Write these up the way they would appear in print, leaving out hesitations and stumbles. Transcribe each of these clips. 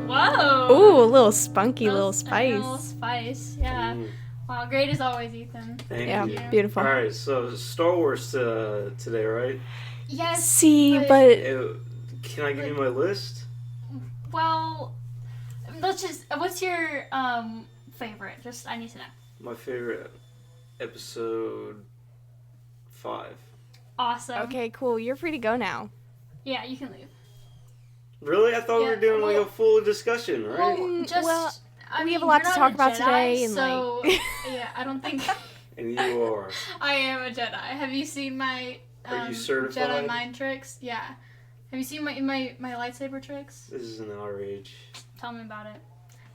Whoa! Ooh, a little spunky, little spice. A little spice, yeah. Wow, great as always, Ethan. Thank you. Beautiful. All right, so Star Wars today, right? Yes. See, but can I give you my list? Well, let's just. What's your favorite? Just I need to know. My favorite episode 5. Awesome. okay, cool. You're free to go now. Yeah, you can leave. Really? I thought we were doing like a full discussion, right? We have a lot to talk about today, and so yeah, I don't think. And you are. I am a Jedi. Have you seen my Are you certified? Jedi mind tricks? Yeah. Have you seen my lightsaber tricks? This is an outrage. Tell me about it.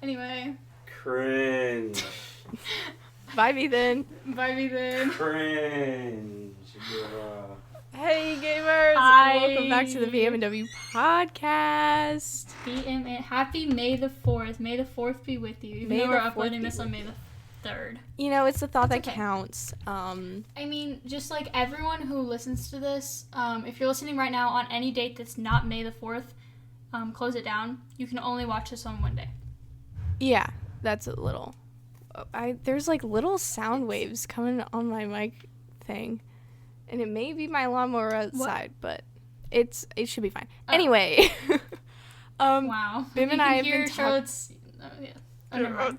Anyway. Cringe. Bye, Ethan. Bye, Ethan. Cringe. Hey, gamers! Hi. Welcome back to the BM&W podcast. Happy May the 4th. May the 4th be with you. Even though we're uploading this on May the 3rd. You know, it's the thought that okay. counts. I mean, just like everyone who listens to this, if you're listening right now on any date that's not May the 4th, close it down. You can only watch this on one day. Yeah, that's a little. There's like little sound waves coming on my mic thing. And it may be my lawnmower outside, but it should be fine. Oh. Anyway. Wow. Bim and I have been Charlotte's...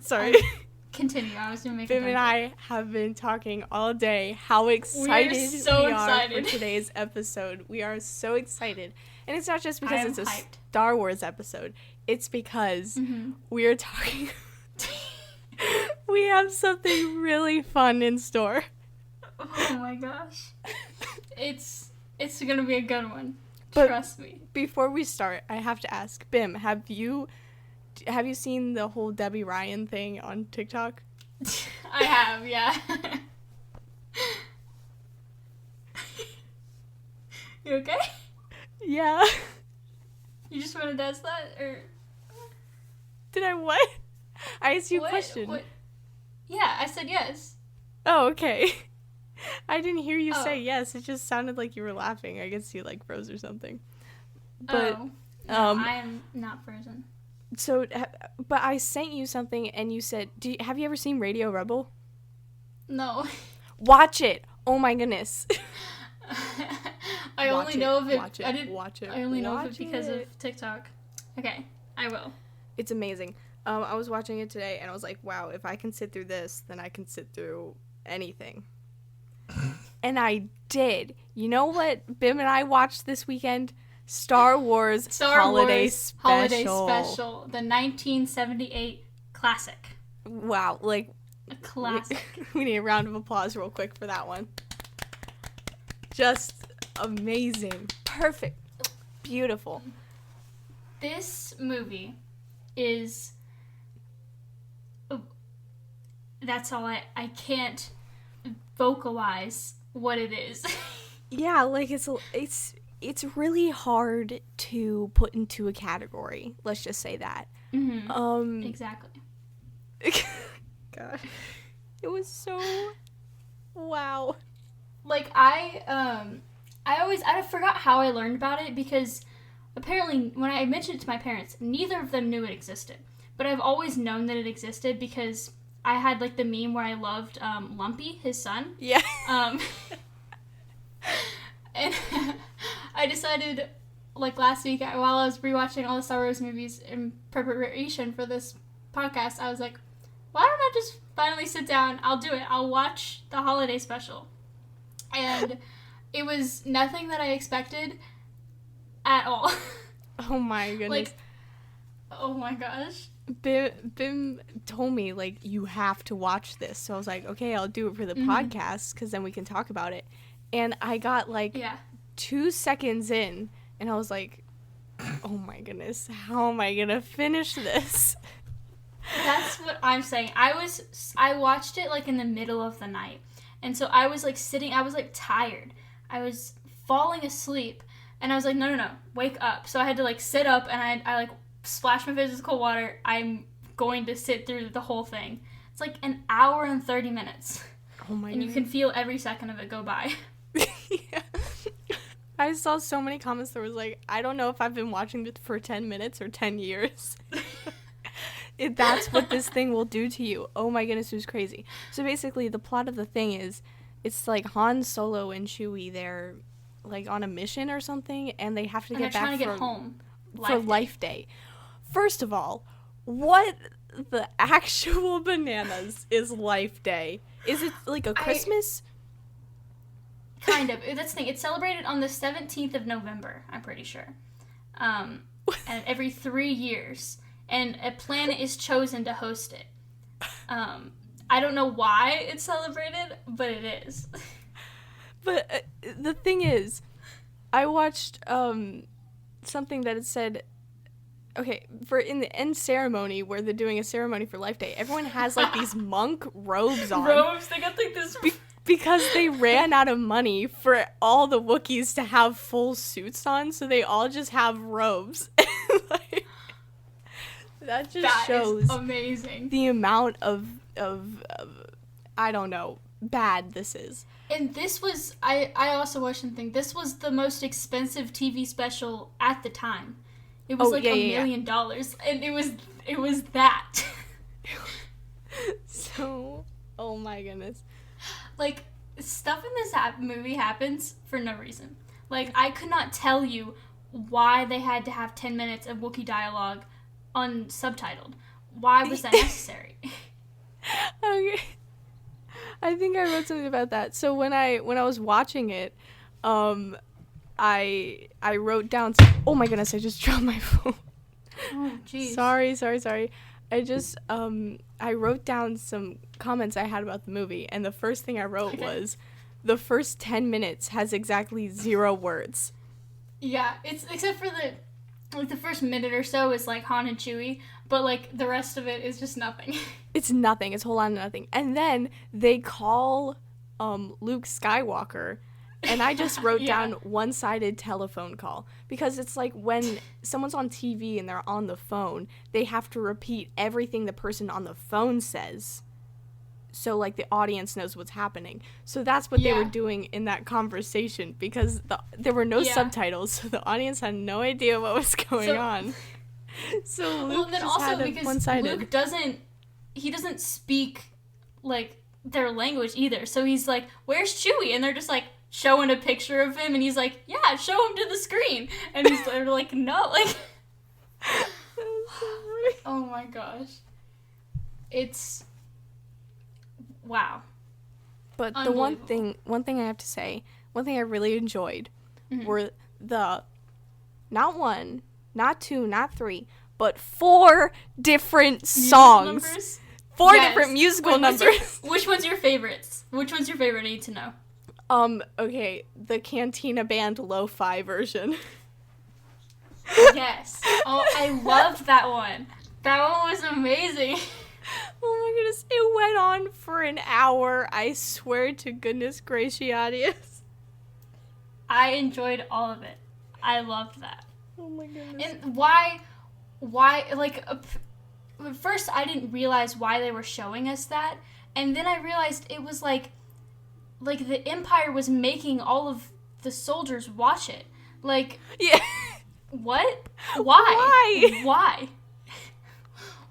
sorry. Continue. I was going to make Bim and I have been talking all day how excited we are for today's episode. We are so excited. And it's not just because it's a Star Wars episode. It's because we are talking... we have something really fun in store. Oh my gosh. It's going to be a good one. But trust me. Before we start, I have to ask, Bim, have you seen the whole Debbie Ryan thing on TikTok? I have, yeah. You okay? Yeah. You just want to dance that, or? Did I what? I asked you a question. What? Yeah, I said yes. Oh, okay. I didn't hear you say yes. It just sounded like you were laughing. I guess you like froze or something. But no, I am not frozen. So, but I sent you something and you said, have you ever seen Radio Rebel? No. Watch it. Oh my goodness. I only know of it. Watch it. Watch it. I only know of it because of TikTok. Okay, I will. It's amazing. I was watching it today and I was like, wow, if I can sit through this, then I can sit through anything. And I did. You know what Bim and I watched this weekend? Star Wars Holiday Special. The 1978 classic. Wow, like a classic. We need a round of applause real quick for that one. Just amazing. Perfect. Beautiful. This movie is that's all I can't vocalize what it is. Yeah, like it's really hard to put into a category. Let's just say that. Mm-hmm. Exactly. God, it was so wow. Like I forgot how I learned about it because apparently when I mentioned it to my parents, neither of them knew it existed. But I've always known that it existed because I had like the meme where I loved Lumpy, his son. Yeah. And I decided, like last week, while I was rewatching all the Star Wars movies in preparation for this podcast, I was like, why don't I just finally sit down? I'll do it. I'll watch the holiday special. And it was nothing that I expected at all. Oh my goodness. Like, oh my gosh. Bim told me, like, you have to watch this. So I was like, okay, I'll do it for the podcast because then we can talk about it. And I got, like, 2 seconds in, and I was like, oh my goodness, how am I going to finish this? That's what I'm saying. I watched it, like, in the middle of the night. And so I was, like, sitting, I was, like, tired. I was falling asleep. And I was like, no, wake up. So I had to, like, sit up, and I like, splashed my face with cold water. I'm going to sit through the whole thing. It's like an hour and 30 minutes. Oh my god. And you can feel every second of it go by. Yeah. I saw so many comments that was like, I don't know if I've been watching it for 10 minutes or 10 years. That's what this thing will do to you. Oh my goodness, it was crazy. So basically, the plot of the thing is, it's like Han Solo and Chewie, they're like on a mission or something, and they have to get back home for Life Day. First of all, what the actual bananas is Life Day? Is it like a Christmas? Kind of. That's the thing. It's celebrated on the 17th of November, I'm pretty sure. And every 3 years. And a planet is chosen to host it. I don't know why it's celebrated, but it is. But the thing is, I watched something that it said, okay, for in the end ceremony where they're doing a ceremony for Life Day, everyone has like these monk robes on. They got like this. Because they ran out of money for all the Wookiees to have full suits on, so they all just have robes. Like, that shows amazing the amount of I don't know, bad this is. And this was, I also watched something, this was the most expensive TV special at the time. It was $1 million, and it was that. So, oh my goodness. Like, stuff in this movie happens for no reason. Like, I could not tell you why they had to have 10 minutes of Wookiee dialogue unsubtitled. Why was that necessary? Okay. I think I wrote something about that. So when I was watching it, I wrote down oh my goodness, I just dropped my phone. Oh, jeez. Sorry. I just I wrote down some comments I had about the movie, and the first thing I wrote was, the first 10 minutes has exactly 0 words. Yeah, it's except for the first minute or so is like Han and Chewie, but like the rest of it is just nothing. It's nothing. It's a whole lot of nothing. And then they call Luke Skywalker, and I just wrote down one-sided telephone call, because it's like when someone's on TV and they're on the phone, they have to repeat everything the person on the phone says, so like the audience knows what's happening. So that's what they were doing in that conversation, because there were no subtitles, so the audience had no idea what was going on. So Luke just had it one-sided. Luke doesn't speak like their language either. So he's like, "Where's Chewie?" And they're just like showing a picture of him, and he's like, "Yeah, show him to the screen." And they're like, "No," like. Oh my gosh. It's. Wow. But the one thing I have to say, one thing I really enjoyed were the not 1, not 2, not 3, but 4 different songs. Numbers? 4 different musical numbers. Which one's your favorites? Which one's your favorite? I need to know. Okay, the Cantina Band lo-fi version. Yes. Oh, I loved that one. That one was amazing. Oh my goodness, it went on for an hour. I swear to goodness gracious. I enjoyed all of it. I loved that. Oh my goodness. And why, like, at first I didn't realize why they were showing us that, and then I realized it was like the Empire was making all of the soldiers watch it. Like, yeah. What? Why? Why?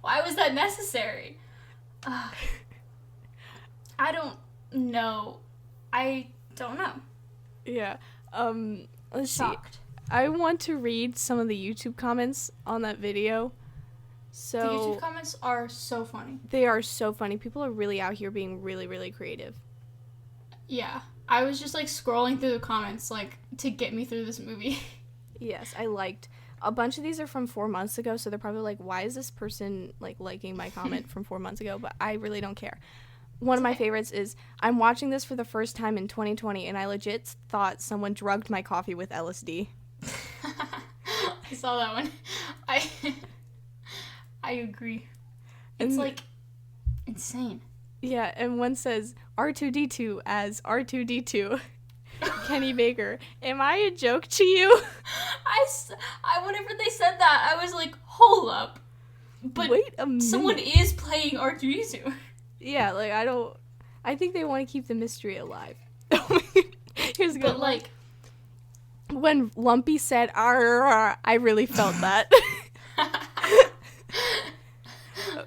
Why was that necessary? I don't know. Yeah. Let's Shocked. see. I want to read some of the YouTube comments on that video. So the YouTube comments are so funny. They are so funny. People are really out here being really, really creative. Yeah. I was just like scrolling through the comments like to get me through this movie. Yes, I liked. A bunch of these are from 4 months ago, so they're probably like, why is this person like liking my comment from 4 months ago? But I really don't care. One of my favorites is, I'm watching this for the first time in 2020, and I legit thought someone drugged my coffee with LSD. I saw that one. I agree. It's like insane. Yeah, and one says R2D2 as R2D2. Kenny Baker, am I a joke to you? I whenever they said that, I was like, hold up. But wait a minute. Someone is playing R2-D2. Yeah, like, I think they want to keep the mystery alive. Here's a good one. When Lumpy said, "Arr," I really felt that.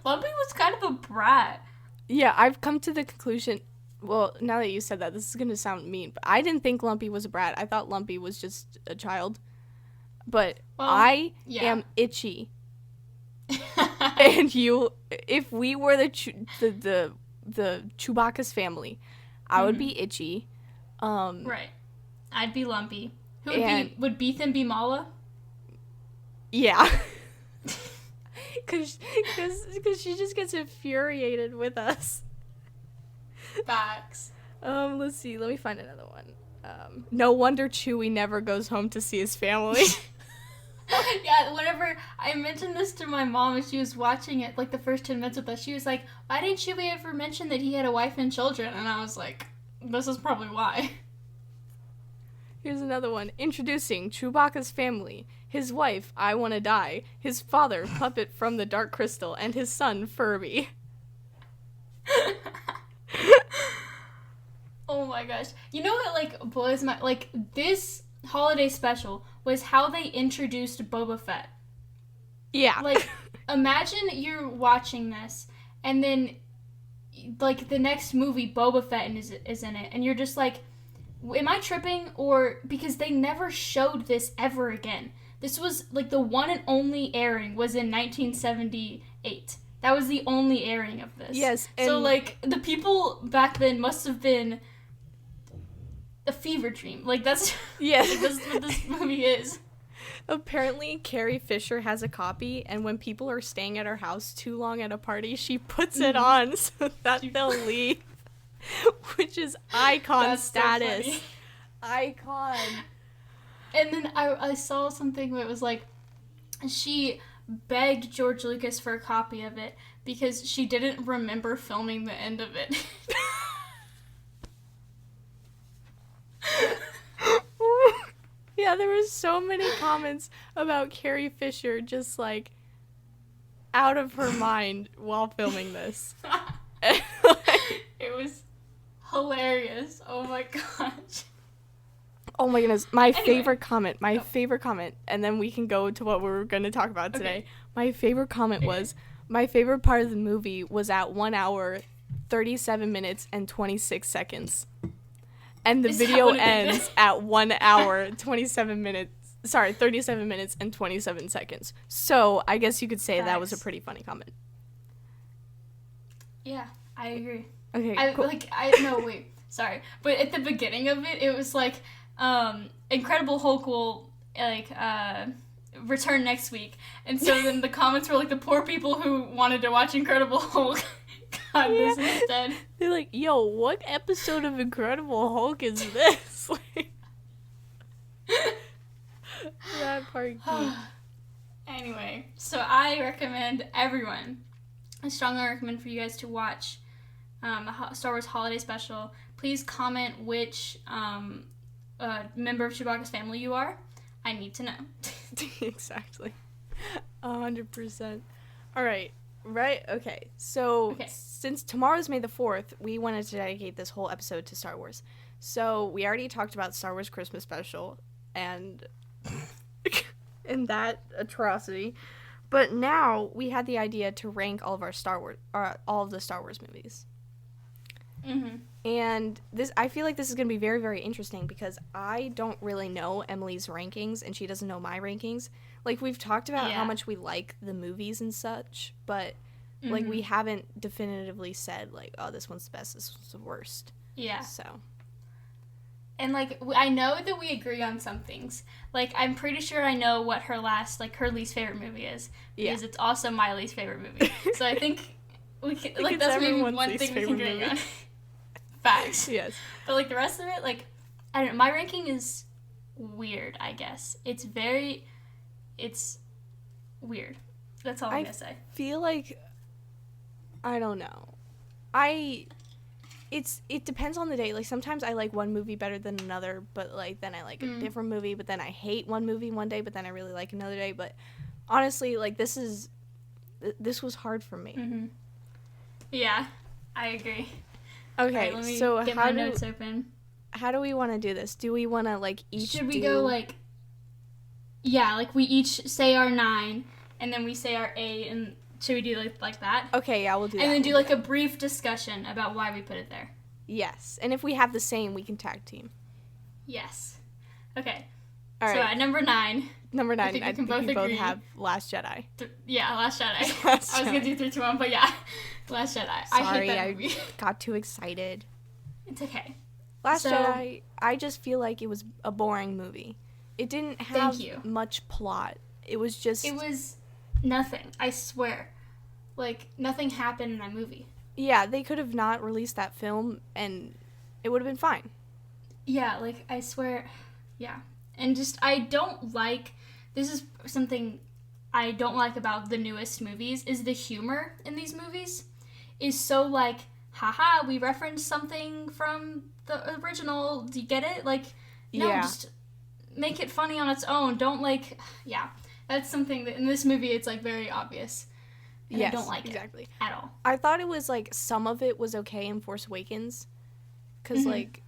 Lumpy was kind of a brat. Yeah, I've come to the conclusion, well, now that you said that, this is going to sound mean, but I didn't think Lumpy was a brat. I thought Lumpy was just a child. But I am itchy. And if we were the Chewbacca's family, I would be itchy. Right. I'd be Lumpy. Would Beethan be Mala? Yeah. Because she just gets infuriated with us. Facts. Let's see. Let me find another one. No wonder Chewie never goes home to see his family. Yeah, whenever I mentioned this to my mom and she was watching it, like the first 10 minutes with us, she was like, why didn't Chewie ever mention that he had a wife and children? And I was like, this is probably why. Here's another one. Introducing Chewbacca's family. His wife, I Wanna Die. His father, Puppet from the Dark Crystal. And his son, Furby. Oh my gosh. You know what, like, blows my... Like, this holiday special was how they introduced Boba Fett. Yeah. Like, imagine you're watching this, and then, like, the next movie, Boba Fett is in it, and you're just like, am I tripping? Or, because they never showed this ever again. This was, like, the one and only airing was in 1978. That was the only airing of this. Yes. So, like, the people back then must have been a fever dream. Like, that's, yes. That's what this movie is. Apparently, Carrie Fisher has a copy, and when people are staying at her house too long at a party, she puts it on so that they'll leave. Which is icon That's status. So funny. Icon. And then I saw something where it was like, she begged George Lucas for a copy of it because she didn't remember filming the end of it. Yeah, there were so many comments about Carrie Fisher just, like, out of her mind while filming this. It was hilarious. Oh my gosh. Oh my goodness. My favorite comment, and then we can go to what we're going to talk about today. Okay. My favorite comment was, my favorite part of the movie was at 1 hour, 37 minutes, and 26 seconds. And the video ends at 1 hour, 37 minutes and 27 seconds. So I guess you could say that was a pretty funny comment. Yeah, I agree. Okay, cool. No, wait, sorry. But at the beginning of it, it was like, Incredible Hulk will, like, return next week. And so then the comments were like the poor people who wanted to watch Incredible Hulk got this instead. They're like, yo, what episode of Incredible Hulk is this? That part. Anyway, so I recommend I strongly recommend for you guys to watch Star Wars Holiday Special. Please comment which member of Chewbacca's family you are. I need to know. Exactly. 100%. All right. Right? Okay. So, since tomorrow's May the 4th, we wanted to dedicate this whole episode to Star Wars. So, we already talked about Star Wars Christmas Special and that atrocity. But now we had the idea to rank all of the Star Wars movies. Mm-hmm. And I feel like this is going to be very, very interesting because I don't really know Emily's rankings and she doesn't know my rankings. Like, we've talked about how much we like the movies and such, but, like, we haven't definitively said, like, oh, this one's the best, this one's the worst. Yeah. So. And, like, I know that we agree on some things. Like, I'm pretty sure I know what her least favorite movie is. Because it's also my least favorite movie. So I think we can, like, that's maybe one thing we can agree on. Facts. Yes. But, like, the rest of it, like, I don't know, my ranking is weird, I guess. It's weird. That's all I'm going to say. I feel like, I don't know. It depends on the day. Like, sometimes I like one movie better than another, but, like, then I like a different movie, but then I hate one movie one day, but then I really like another day. But honestly, like, this is this was hard for me. Mm-hmm. Yeah, I agree. Okay, right, let me so get my notes open. How do we want to do this? Do we want to, like, each Should we go, like... Yeah, like, we each say our 9, and then we say our 8, and should we do, like that? Okay, yeah, we'll do that. And then do, like, a brief discussion about why we put it there. Yes, and if we have the same, we can tag team. Yes. Okay. All right. So at number 9... Number 9, I think we both have Last Jedi. Last Jedi. I was going to do 3, 2, 1, but yeah. Last Jedi. Sorry, I hate that movie. Got too excited. It's okay. Last Jedi, I just feel like it was a boring movie. It didn't have much plot. It was just... It was nothing, I swear. Like, nothing happened in that movie. Yeah, they could have not released that film, and it would have been fine. Yeah, like, I swear... Yeah. And just, I don't like... This is something I don't like about the newest movies, is the humor in these movies is so, like, haha, we referenced something from the original. Do you get it? Like, no, just make it funny on its own. Don't, like, yeah. That's something that in this movie it's, like, very obvious. And I don't like it at all. I thought it was, like, some of it was okay in Force Awakens. Because, like...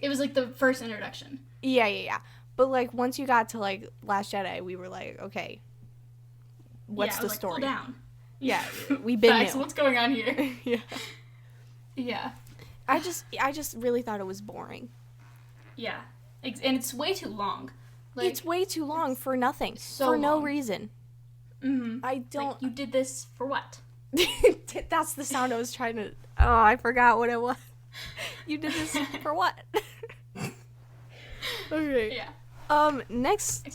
It was, like, the first introduction. Yeah. But, like, once you got to, like, Last Jedi, we were like, okay, what's the story? Cool down. Yeah, we've been Facts, what's going on here? Yeah. I just really thought it was boring. Yeah. And it's way too long. Like, it's way too long for nothing. For no reason. Mm-hmm. I don't... Like, you did this for what? That's the sound I was trying to... Oh, I forgot what it was. You did this for what? Okay. Yeah. Next,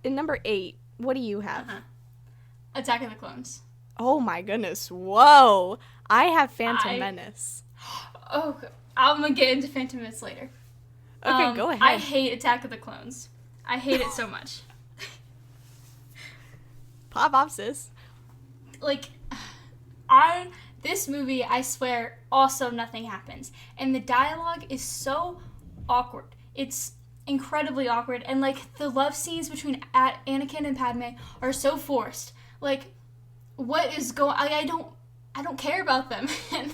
in number 8, what do you have? Attack of the Clones. Oh my goodness, whoa! I have Phantom Menace. Oh, I'm gonna get into Phantom Menace later. Okay, go ahead. I hate Attack of the Clones. I hate it so much. Pop, sis. Like, this movie, I swear, also nothing happens. And the dialogue is so awkward. It's incredibly awkward, and like the love scenes between Anakin and Padme are so forced. Like, what is going? I don't care about them. And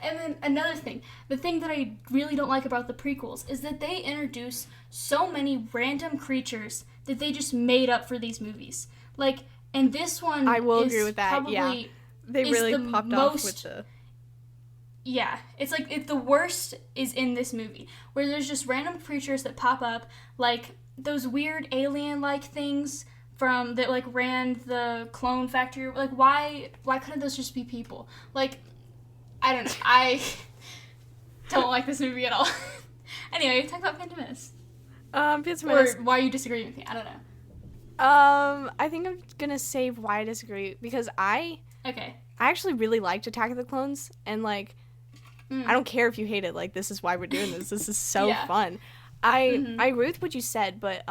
then another thing, the thing that I really don't like about the prequels is that they introduce so many random creatures that they just made up for these movies. Like, and this one, I will agree with that. Yeah, they really popped off with the. Yeah, it's like the worst is in this movie, where there's just random creatures that pop up, like those weird alien-like things that like ran the clone factory. Like, why couldn't those just be people? Like, I don't know. I don't like this movie at all. Anyway, talk about Phantom Menace. Phantom Menace. Or why you disagree with me? I don't know. I think I'm gonna save why I disagree because I actually really liked Attack of the Clones, and like. I don't care if you hate it. Like, this is why we're doing this. This is so fun. I agree with what you said, but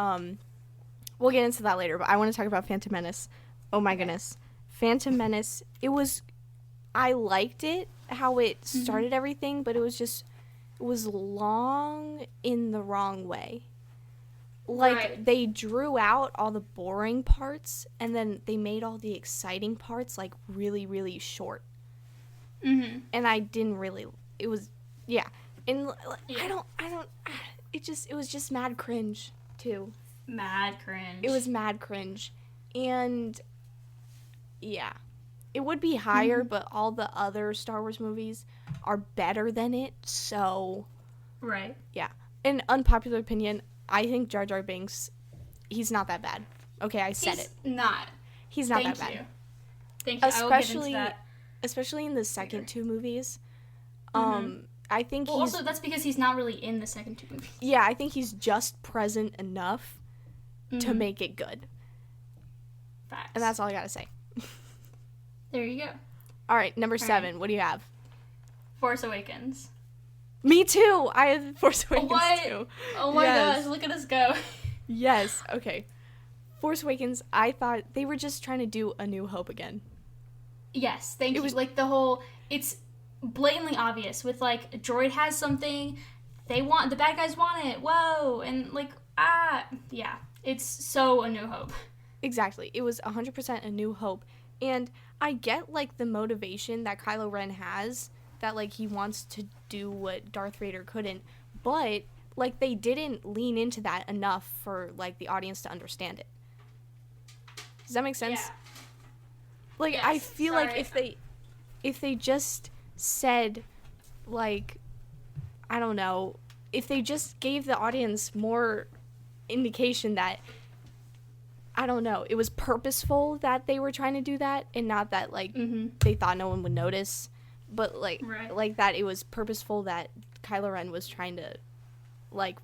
we'll get into that later. But I want to talk about Phantom Menace. Oh my goodness, Phantom Menace. I liked it how it started everything, but it was long in the wrong way. Like they drew out all the boring parts, and then they made all the exciting parts like really, really short. And I didn't really. It was, and I don't, it was just mad cringe, too. Mad cringe. It was mad cringe, and, it would be higher, but all the other Star Wars movies are better than it, so. Right. Yeah. An unpopular opinion, I think Jar Jar Binks, he's not that bad. Okay, I said it. He's not that bad. Thank you. I will get into that. Especially in the second 2 movies. I think also that's because he's not really in the second 2 movies. Yeah, I think he's just present enough to make it good. Facts. And that's all I gotta say. There you go. All right, number 7. What do you have? Force Awakens. Me too. I have Force Awakens too. Oh my gosh, look at us go. Yes. Okay. Force Awakens. I thought they were just trying to do A New Hope again. Yes, thank you. Like the whole, it's blatantly obvious with like a droid has something, the bad guys want it, whoa, and like, it's so A New Hope. Exactly. It was 100% A New Hope, and I get, like, the motivation that Kylo Ren has, that, like, he wants to do what Darth Vader couldn't, but, like, they didn't lean into that enough for, like, the audience to understand it. Does that make sense? Yeah. Like, yes, I feel like if they just said, like, I don't know, if they just gave the audience more indication that, I don't know, it was purposeful that they were trying to do that, and not that, like, they thought no one would notice, but, like, like that it was purposeful that Kylo Ren was trying to, like,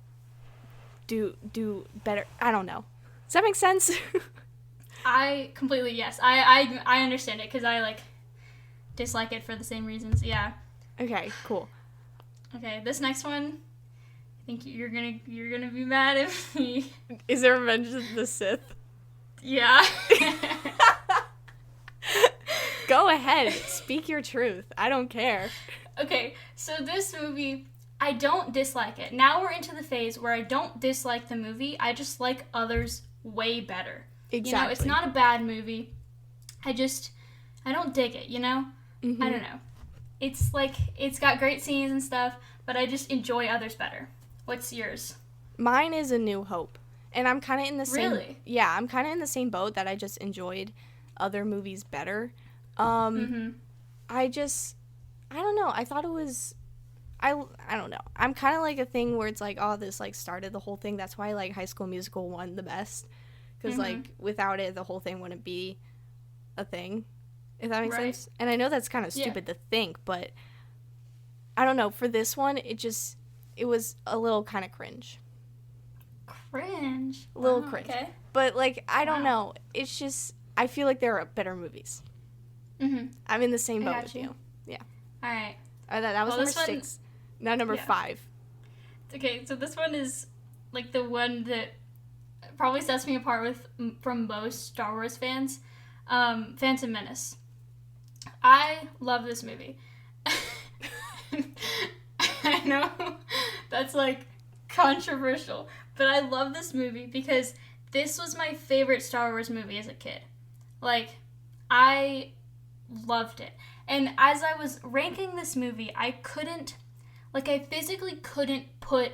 do better. I don't know. Does that make sense? I completely, yes. I understand it, because I, like, dislike it for the same reasons, yeah. Okay, cool. Okay, this next one, I think you're gonna be mad at me. Is it Revenge of the Sith? Yeah. Go ahead. Speak your truth. I don't care. Okay, so this movie, I don't dislike it. Now we're into the phase where I don't dislike the movie. I just like others way better. Exactly. You know, it's not a bad movie. I don't dig it, you know? I don't know. It's like, it's got great scenes and stuff, but I just enjoy others better. What's yours? Mine is A New Hope. And I'm kind of in the same... Really? Yeah, I'm kind of in the same boat that I just enjoyed other movies better. I don't know. I thought it was... I don't know. I'm kind of like a thing where it's like, oh, this, like, started the whole thing. That's why, like, High School Musical 1 the best. Because, like, without it, the whole thing wouldn't be a thing. If that makes sense. And I know that's kind of stupid to think, but... I don't know. For this one, it was a little kind of cringe. Cringe? A little cringe. Okay. But, like, I don't know. It's just, I feel like there are better movies. I'm in the same boat with you. Yeah. All right. That was number 6. Now number 5. Okay, so this one is, like, the one that probably sets me apart from most Star Wars fans. Phantom Menace. I love this movie. I know that's, like, controversial, but I love this movie because this was my favorite Star Wars movie as a kid. Like, I loved it. And as I was ranking this movie, I physically couldn't put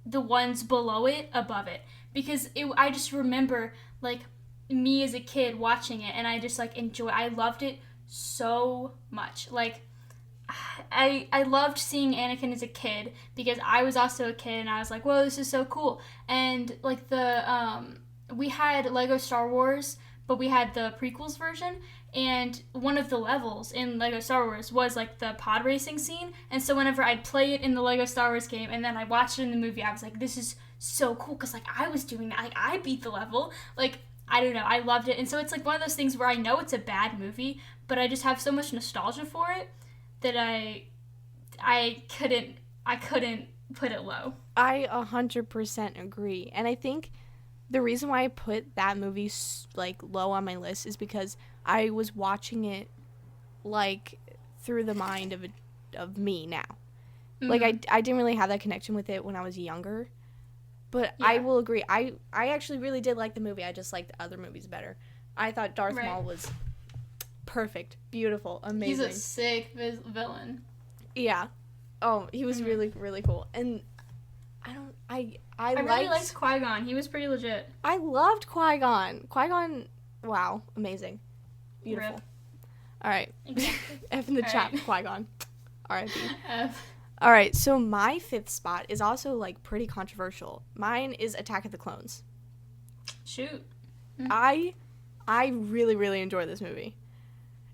the ones below it above it, because I just remember, like, me as a kid watching it, and I just, like, I loved it so much. Like, I loved seeing Anakin as a kid, because I was also a kid, and I was like, whoa, this is so cool. And, like, we had Lego Star Wars, but we had the prequels version, and one of the levels in Lego Star Wars was, like, the pod racing scene, and so whenever I'd play it in the Lego Star Wars game, and then I watched it in the movie, I was like, this is so cool, because, like, I was doing that, like, I beat the level, like, I don't know, I loved it. And so it's, like, one of those things where I know it's a bad movie, but I just have so much nostalgia for it that I couldn't put it low. I 100% agree. And I think the reason why I put that movie, like, low on my list is because I was watching it, like, through the mind of me now. Like, I didn't really have that connection with it when I was younger. But I will agree. I actually really did like the movie. I just liked the other movies better. I thought Darth Maul was perfect, beautiful, amazing. He's a sick villain. Yeah. Oh, he was really, really cool. And I really liked Qui-Gon. He was pretty legit. I loved Qui-Gon. Qui-Gon, wow, amazing. Beautiful. Rip. All right. Exactly. F in the chat, Qui-Gon. R.I.P. F. All right, so my 5th spot is also, like, pretty controversial. Mine is Attack of the Clones. Shoot. I really, really enjoy this movie.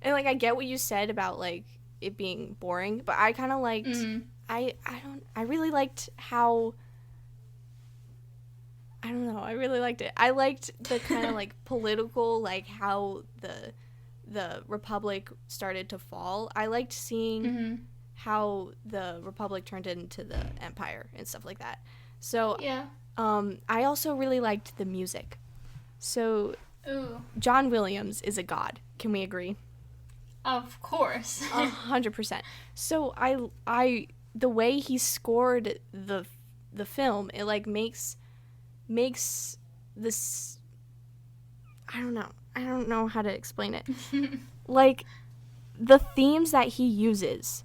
And, like, I get what you said about, like, it being boring, but I kind of liked, I really liked how, I don't know, I really liked it. I liked the kind of, like, political, like, how the Republic started to fall. I liked seeing how the Republic turned into the Empire and stuff like that. So, I also really liked the music. So, John Williams is a god. Can we agree? Of course. 100%. So, the way he scored the film, it, like, makes this, I don't know how to explain it. like, the themes that he uses,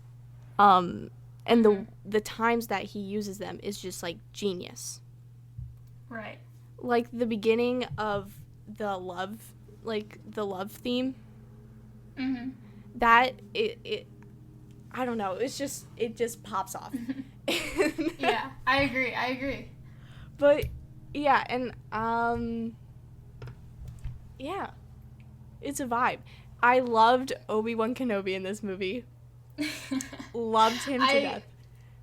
and the times that he uses them is just, like, genius. Right. Like, the beginning of the love theme, that, it I don't know, it just pops off. Yeah, I agree. But, yeah, and, yeah, it's a vibe. I loved Obi-Wan Kenobi in this movie. Loved him to death.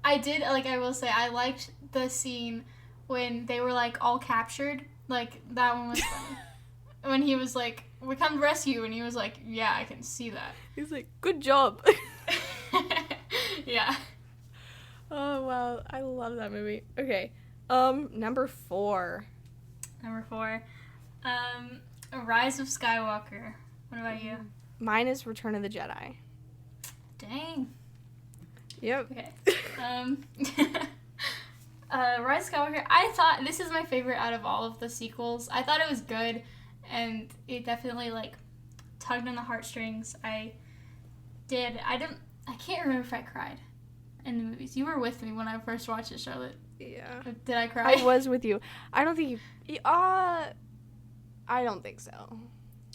I did, like, I will say, I liked the scene when they were, like, all captured. Like, that one was funny. When he was like, we come to rescue, and he was like, yeah, I can see that. He's like, good job. Yeah. Oh, wow. I love that movie. Okay. Number 4. Rise of Skywalker. What about you? Mine is Return of the Jedi. Dang. Yep. Okay. Rise of Skywalker, I thought this is my favorite out of all of the sequels. I thought it was good, and it definitely, like, tugged on the heartstrings. I can't remember if I cried in the movies. You were with me when I first watched it, Charlotte. Yeah. Did I cry? I was with you. I don't think I don't think so.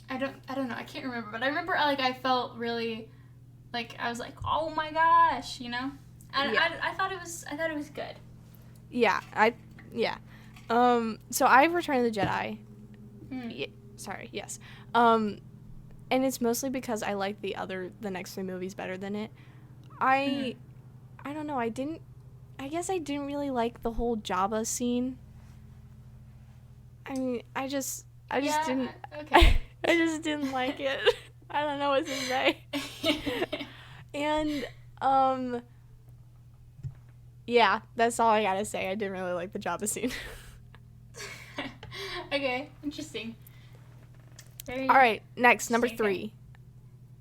I don't know. I can't remember, but I remember, like, I felt really, like, I was like, oh my gosh, you know? And yeah. I thought it was good. Yeah, so I've Returned of the Jedi. Yes. And it's mostly because I like the next 3 movies better than it. I don't know, I guess I didn't really like the whole Jabba scene. I mean, I just didn't, okay. I just didn't like it. I don't know what to say. And, yeah, that's all I gotta say. I didn't really like the Jabba scene. Okay, interesting. Alright, next, number 3.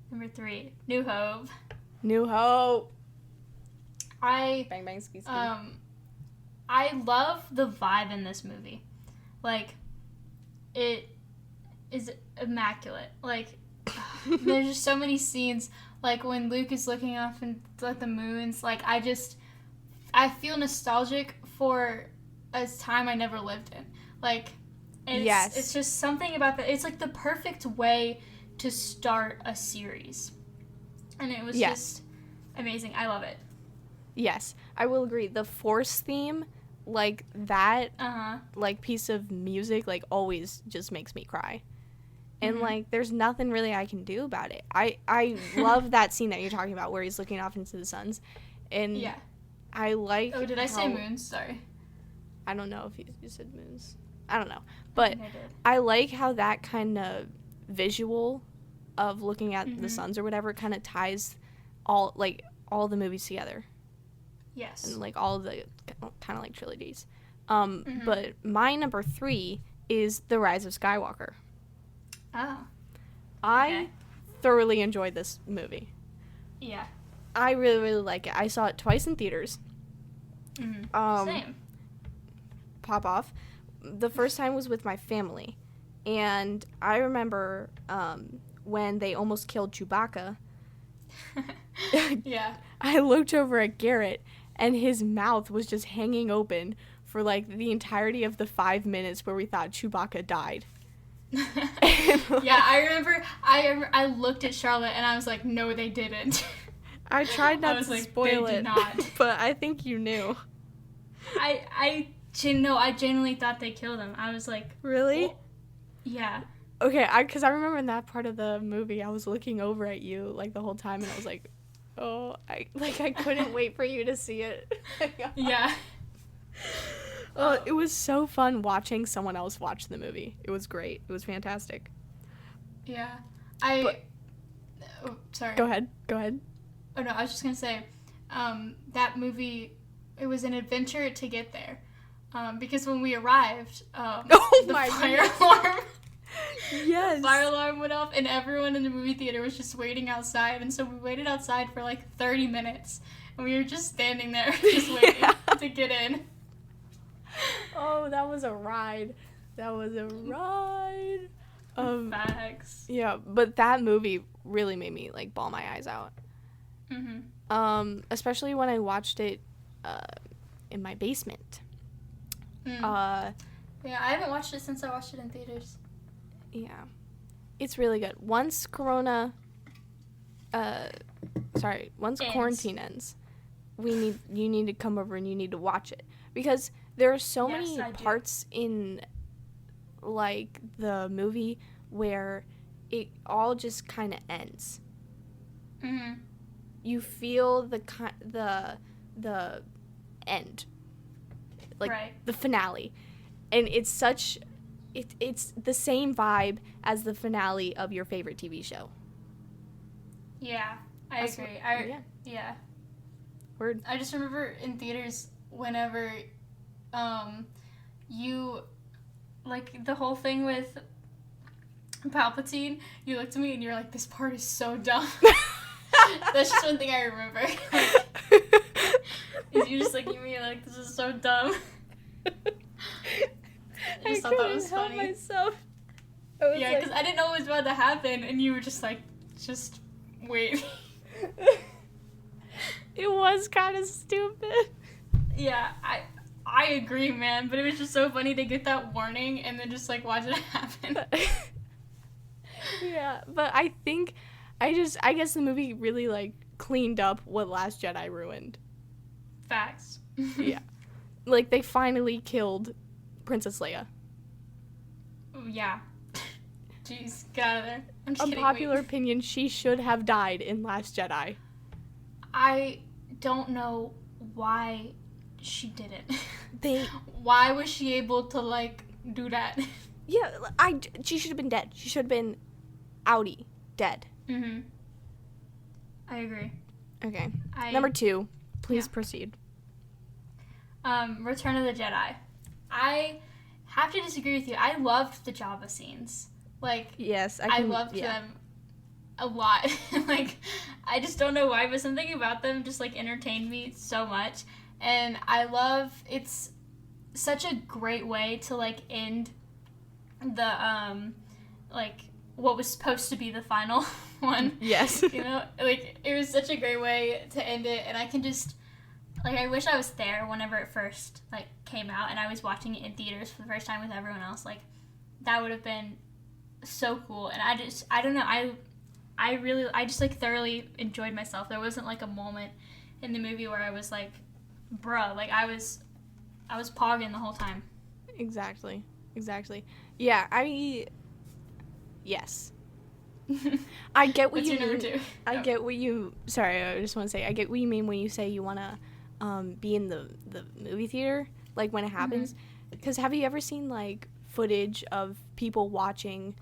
Number 3, New Hope. New Hope. Bang bang ski ski. I love the vibe in this movie. Like, it is immaculate. Like, there's just so many scenes, like when Luke is looking off into, like, the moons. Like, I feel nostalgic for a time I never lived in. Like, it's just something about that. It's like the perfect way to start a series. And it was just amazing. I love it. Yes, I will agree. The Force theme, like that, like piece of music, like always just makes me cry. And like, there's nothing really I can do about it. I love that scene that you're talking about where he's looking off into the suns. And I like. Oh, did I say moons? Sorry. I don't know if you said moons. I don't know. But I like how that kind of visual of looking at the suns or whatever kind of ties all the movies together. Yes. And like all the kind of like trilogies. But my number 3 is The Rise of Skywalker. Oh. I thoroughly enjoyed this movie. Yeah. I really, really like it. I saw it twice in theaters. Same. Pop off. The first time was with my family. And I remember when they almost killed Chewbacca. Yeah. I looked over at Garrett, and his mouth was just hanging open for, like, the entirety of the 5 minutes where we thought Chewbacca died. Yeah, I remember I looked at Charlotte, and I was like, no, they didn't. I tried not to spoil it, but I think you knew. I genuinely thought they killed him. I was like... Really? Oh. Yeah. Okay, because I remember in that part of the movie, I was looking over at you, like, the whole time, and I was like, oh, I couldn't wait for you to see it. Yeah. Oh, it was so fun watching someone else watch the movie. It was great. It was fantastic. Yeah. Sorry. Go ahead. Oh, no, I was just going to say, that movie, it was an adventure to get there. Because when we arrived, the fire alarm... Yes. The fire alarm went off, and everyone in the movie theater was just waiting outside. And so we waited outside for like 30 minutes. And we were just standing there, just waiting to get in. Oh, that was a ride. Facts. Yeah, but that movie really made me like bawl my eyes out. Especially when I watched it in my basement. Yeah, I haven't watched it since I watched it in theaters. Yeah, it's really good. Once quarantine ends, you need to come over and you need to watch it, because there are so many parts in like the movie where it all just kind of ends. You feel the end, like the finale, and it's the same vibe as the finale of your favorite TV show. Yeah, I agree. Yeah. Word. I just remember in theaters whenever you, like, the whole thing with Palpatine, you looked at me and you're like, this part is so dumb. That's just one thing I remember. Is you just looking at me like, this is so dumb. I just thought that was funny. Myself. Yeah, because I didn't know what was about to happen, and you were just like, just wait. It was kind of stupid. Yeah, I agree, man, but it was just so funny to get that warning and then just, like, watch it happen. Yeah, but I guess the movie really, like, cleaned up what Last Jedi ruined. Facts. Yeah. Like, they finally killed Princess Leia. Yeah. Jeez, get out of there. I'm just kidding. Unpopular opinion, she should have died in Last Jedi. I don't know why she didn't. Why was she able to, like, do that? Yeah, she should have been dead. She should have been outie, dead. I agree. Okay. Number 2, please proceed. Return of the Jedi. I have to disagree with you. I loved the Jabba scenes. Like, yes, I loved them a lot. Like, I just don't know why, but something about them just, like, entertained me so much. And it's such a great way to, like, end the, like, what was supposed to be the final one. Yes. You know, like, it was such a great way to end it, and I can just, like, I wish I was there whenever it first, like, came out, and I was watching it in theaters for the first time with everyone else. Like, that would have been so cool, and I don't know, I just, like, thoroughly enjoyed myself. There wasn't, like, a moment in the movie where I was like, bruh, like, I was pogging the whole time. Exactly. Yeah, yes. I get what you mean. I get what you, sorry, I just want to say, I get what you mean when you say you want to be in the movie theater, like, when it happens. Because have you ever seen, like, footage of people watching,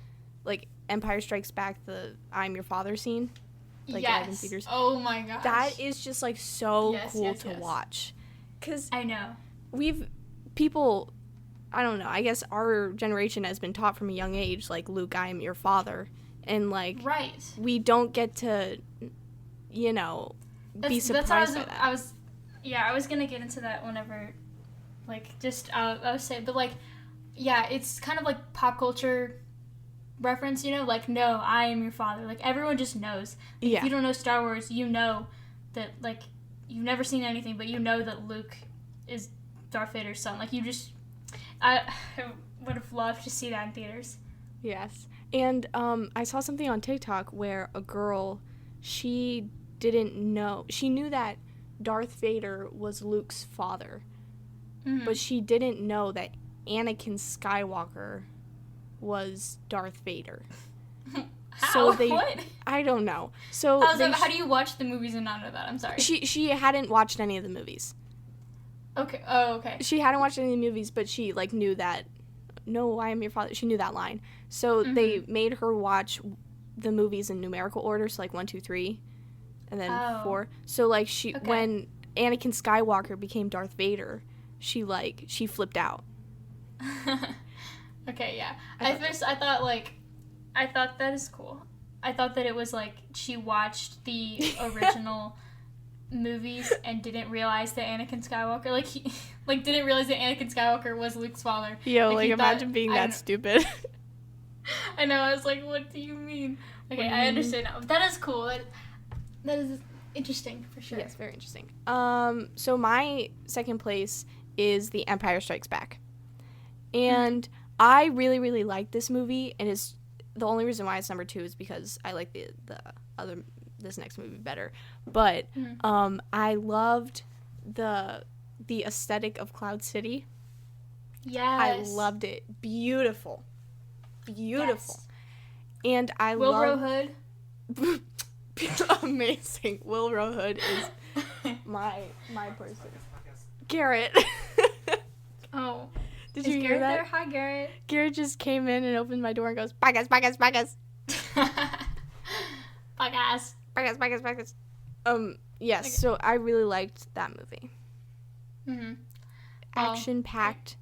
like, Empire Strikes Back, the I'm Your Father scene? Like, live in theaters? Oh my gosh. That is just, like, so cool to watch. Because I know. People, I don't know, I guess our generation has been taught from a young age, like, Luke, I am your father. And, like, we don't get to, you know, be surprised by that. I was going to get into that whenever, like, just, I was saying, but, like, yeah, it's kind of like pop culture reference, you know? Like, no, I am your father. Like, everyone just knows. Like, if you don't know Star Wars, you know that, like, you've never seen anything, but you know that Luke is Darth Vader's son. Like, I would have loved to see that in theaters. Yes. And I saw something on TikTok where a girl, she knew that Darth Vader was Luke's father, but she didn't know that Anakin Skywalker was Darth Vader. How? What? I don't know. So how do you watch the movies and not know that? I'm sorry. She hadn't watched any of the movies. Okay. Oh, okay. She hadn't watched any of the movies, but she, like, knew that, no, I am your father. She knew that line. So they made her watch the movies in numerical order, so, like, 1, 2, 3, and then 4. So, like, when Anakin Skywalker became Darth Vader, she flipped out. Okay, yeah. At first, I thought that is cool. I thought that it was, like, she watched the original movies and didn't realize that Anakin Skywalker, didn't realize that Anakin Skywalker was Luke's father. Yo, like, imagine being that stupid. I know, I was like, what do you mean? Okay, I understand now. That is cool. That is interesting, for sure. Yes, very interesting. So my second place is The Empire Strikes Back. And I really, really like this movie, and it's the only reason why it's number 2 is because I like this next movie better. But I loved the aesthetic of Cloud City. Yes. I loved it. Beautiful. Yes. And I Wilbur Hood. Amazing. Wilbur Hood is my person. Garrett. Oh. Did you hear that? There? Hi, Garrett. Garrett just came in and opened my door and goes, "Bye guys, bye guys, bye guys." Bye guys. Bye guys, bye guys, bye guys. Yes, okay. So I really liked that movie. Mm-hmm. Action-packed,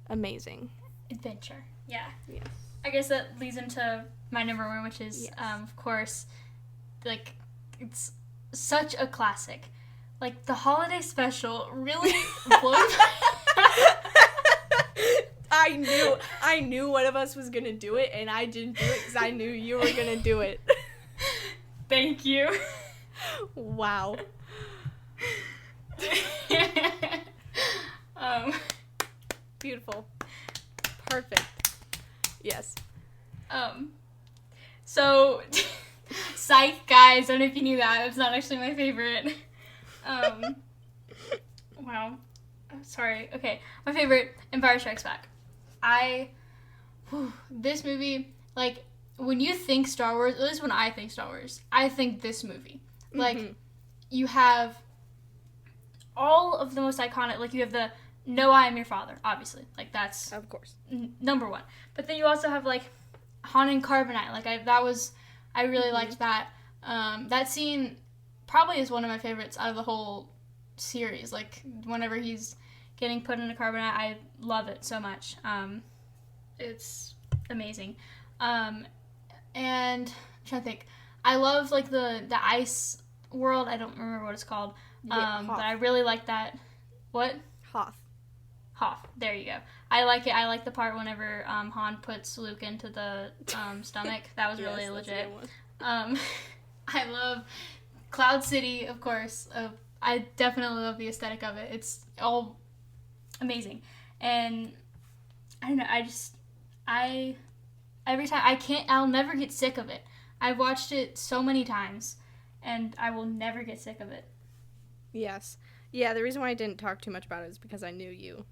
amazing. Adventure. Yeah. Yes. I guess that leads into my number 1, which is, of course, like, it's such a classic. Like, the holiday special really blew I knew one of us was gonna do it, and I didn't do it because I knew you were gonna do it. Thank you. Wow. Beautiful. Perfect. Yes. So, psych, guys. I don't know if you knew that. It's not actually my favorite. Wow. I'm sorry. Okay. My favorite, Empire Strikes Back. This movie, like, when you think Star Wars, at least when I think Star Wars, I think this movie. Like, you have all of the most iconic, like, you have the "No, I Am Your Father," obviously. Like, that's... Of course. Number 1. But then you also have, like, Han and Carbonite. Like, I really liked that. That scene probably is one of my favorites out of the whole series. Like, whenever he's getting put into Carbonite, I love it so much. It's amazing. And I'm trying to think. I love, like, the ice world. I don't remember what it's called. But I really like that. What? Hoth. There you go. I like it. I like the part whenever Han puts Luke into the stomach. That was really legit. I love Cloud City, of course. I definitely love the aesthetic of it. It's all amazing. And I don't know, every time, I'll never get sick of it. I've watched it so many times, and I will never get sick of it. Yes. Yeah, the reason why I didn't talk too much about it is because I knew you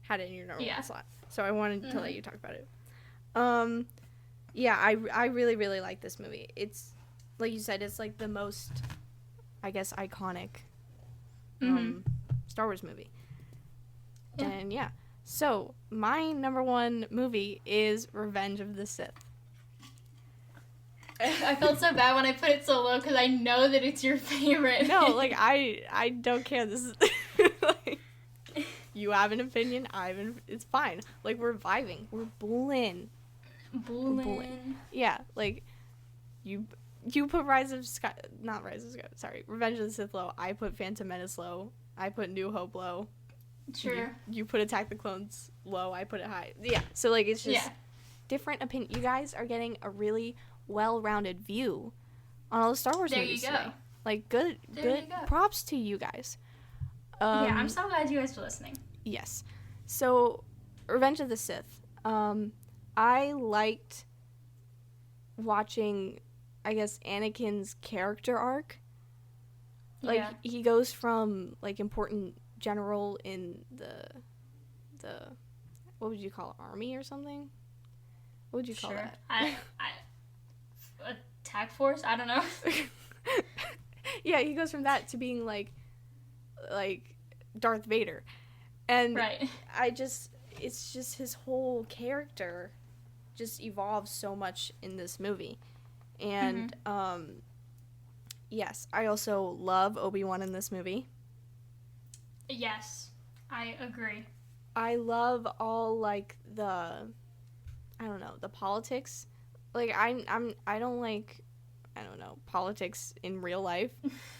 had it in your normal slot. So I wanted to let you talk about it. Yeah, I really, really like this movie. It's, like you said, it's like the most, I guess, iconic Star Wars movie. Yeah. And yeah. So, my number 1 movie is Revenge of the Sith. I felt so bad when I put it so low because I know that it's your favorite. No, like, I don't care. This is, like, you have an opinion, it's fine. Like, we're vibing. We're bullying. Yeah, like, you put Revenge of the Sith low. I put Phantom Menace low. I put New Hope low. Sure. You put Attack the Clones low. I put it high. Yeah, so, like, it's just different opinion. You guys are getting a really well-rounded view on all the Star Wars movies today. Like, good props to you guys. Yeah, I'm so glad you guys are listening. Yes. So, Revenge of the Sith. I liked watching, I guess, Anakin's character arc. Like, he goes from, like, important general in the what would you call it, army or something? What would you call that? I attack force? I don't know. Yeah, he goes from that to being, like Darth Vader. And it's just his whole character just evolves so much in this movie. And, yes, I also love Obi-Wan in this movie. Yes, I agree. I love all, like, the politics. Like, I don't like, I don't know, politics in real life,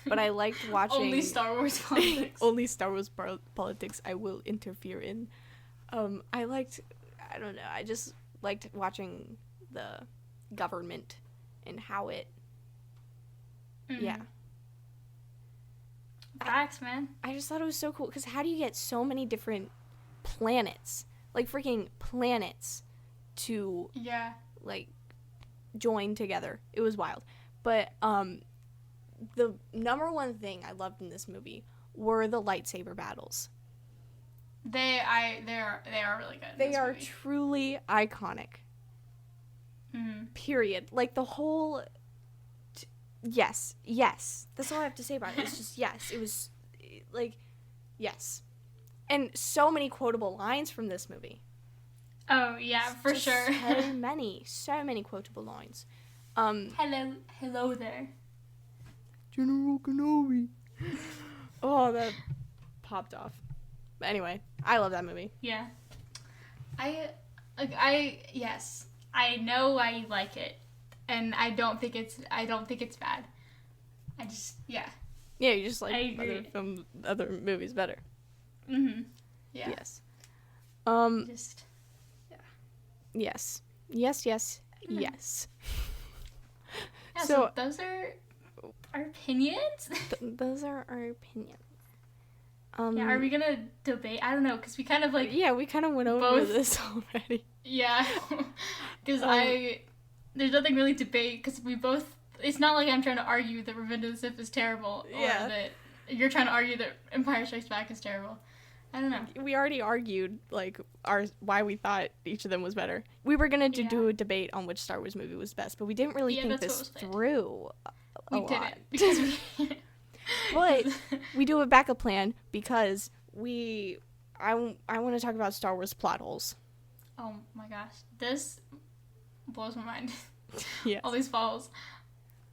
but I liked watching... Only Star Wars politics. Only Star Wars politics I will interfere in. I don't know, I just liked watching the government and how it. Yeah. Facts, man. I just thought it was so cool because how do you get so many different planets, like freaking planets, to like join together? It was wild. But the number one thing I loved in this movie were the lightsaber battles. They are really good. They are truly iconic. Period. Like the whole. Yes. That's all I have to say about it. It's just yes. It was like yes, and so many quotable lines from this movie. Oh yeah, for sure. So many quotable lines. Hello there, General Kenobi. Oh, that popped off. But anyway, I love that movie. Yeah, yes, I know I like it, and I don't think it's bad. I just yeah, you just like other movies better. Yeah. Yes. Just yeah. Yes. Yes. Yeah, so those are our opinions. Those are our opinions. Yeah, are we gonna debate? I don't know, because we kind of like... Yeah, we kind of went over this already. Yeah, because there's nothing really to debate, because we both... It's not like I'm trying to argue that Revenge of the Sith is terrible, or that you're trying to argue that Empire Strikes Back is terrible. I don't know. We already argued, like, why we thought each of them was better. We were gonna do a debate on which Star Wars movie was best, but we didn't really think this through a lot. Didn't, because we... But we do have a backup plan because I want to talk about Star Wars plot holes. Oh my gosh. This blows my mind. Yes. All these falls.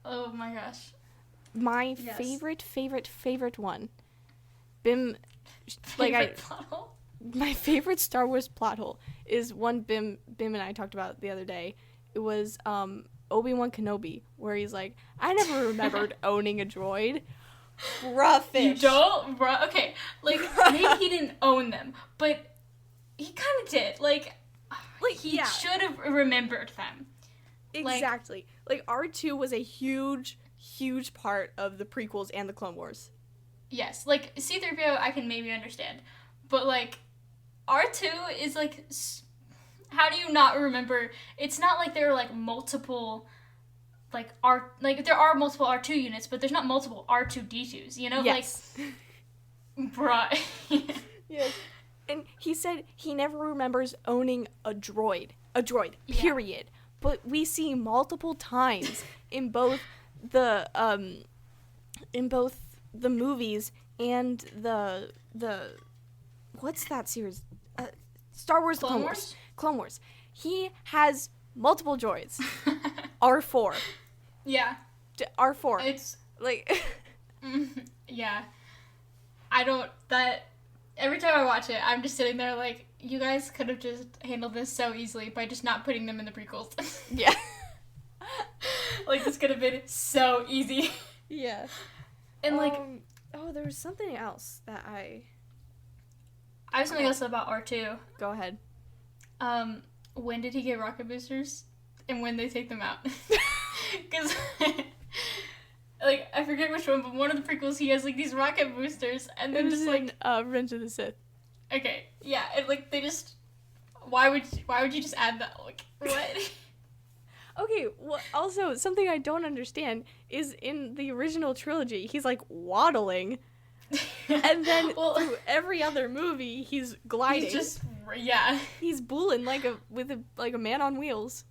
Oh my gosh. My favorite one. Plot hole? My favorite Star Wars plot hole is one Bim and I talked about the other day. It was Obi-Wan Kenobi, where he's like, I never remembered owning a droid. Ruffish. You don't? Okay, like, maybe he didn't own them, but he kind of did. Like he should have remembered them. Exactly. Like, R2 was a huge part of the prequels and the Clone Wars. Yes, like, C-3PO I can maybe understand, but, like, R2 is, like, how do you not remember? It's not like there are, like, multiple... there are multiple R2 units, but there's not multiple R2-D2s, you know? Yes. Like, bruh. Yes. And he said he never remembers owning a droid, period. Yeah. But we see multiple times in both the movies and the what's that series? Star Wars Clone Wars. Clone Wars. He has multiple droids. R4. Yeah. R4. It's like yeah. Every time I watch it, I'm just sitting there like, you guys could have just handled this so easily by just not putting them in the prequels. Yeah. Like, this could have been so easy. Yeah. And like there was something else that I have something else about R2. Go ahead. When did he get rocket boosters? And when they take them out? Because, like, I forget which one, but one of the prequels, he has, like, these rocket boosters, and then just, like... Revenge of the Sith. Okay, yeah, and, like, they just... Why would you just add that? Like, what? Okay, well, also, something I don't understand is in the original trilogy, he's, like, waddling, and then through every other movie, he's gliding. He's just... Yeah. He's booling like a man on wheels.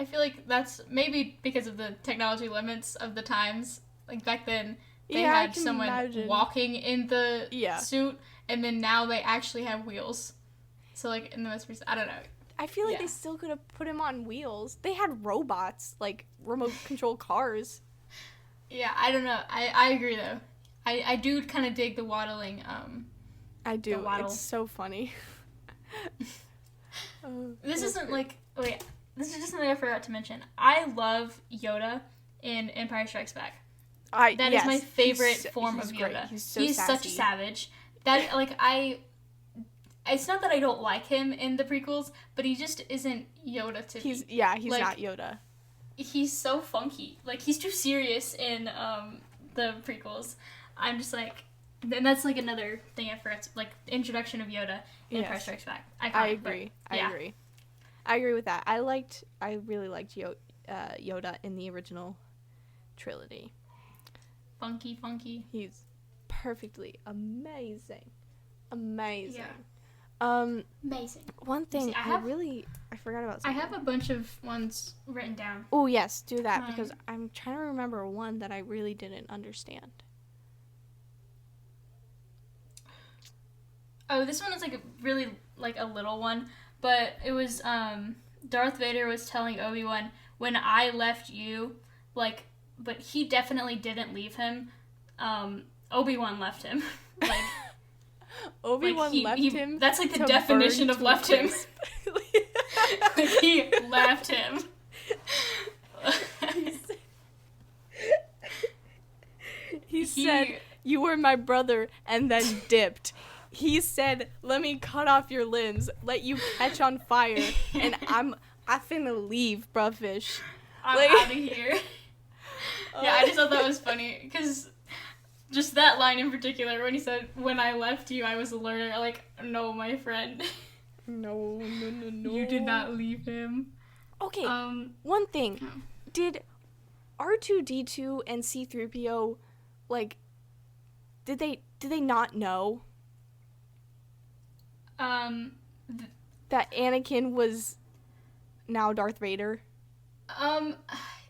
I feel like that's maybe because of the technology limits of the times. Like, back then, they had someone walking in the suit, and then now they actually have wheels. So, like, in the most recent... I don't know. I feel like they still could have put him on wheels. They had robots, like, remote-control cars. Yeah, I don't know. I agree, though. I do kind of dig the waddling, I do. It's so funny. This isn't like... Wait... This is just something I forgot to mention. I love Yoda in Empire Strikes Back. That is my favorite form of Yoda. He's so He's sassy. such a savage. That, like, it's not that I don't like him in the prequels, but he just isn't Yoda to me. He's like, not Yoda. He's so funky. Like, he's too serious in the prequels. I'm just like, and that's like another thing I forgot. Like, introduction of Yoda in Empire Strikes Back. I agree. I agree with that. I really liked Yoda in the original trilogy. Funky. He's perfectly amazing. Yeah. Amazing. One thing I forgot about something. I have a bunch of ones written down. Oh, yes, do that, because I'm trying to remember one that I really didn't understand. Oh, this one is like really like a little one, but it was Darth Vader was telling Obi-Wan, when I left you, like, but he definitely didn't leave him. Obi-Wan left him. Like, Obi-Wan left him. That's like the definition of left him. Like, he left him. He said, "You were my brother," and then dipped. He said, "Let me cut off your limbs, let you catch on fire, and I finna leave, bruh fish. I'm out of here." Yeah, I just thought that was funny, because just that line in particular, when he said, "When I left you, I was a learner," like, no, my friend. No. You did not leave him. Okay, one thing. Did R2-D2 and C-3PO, like, did they not know that Anakin was now Darth Vader?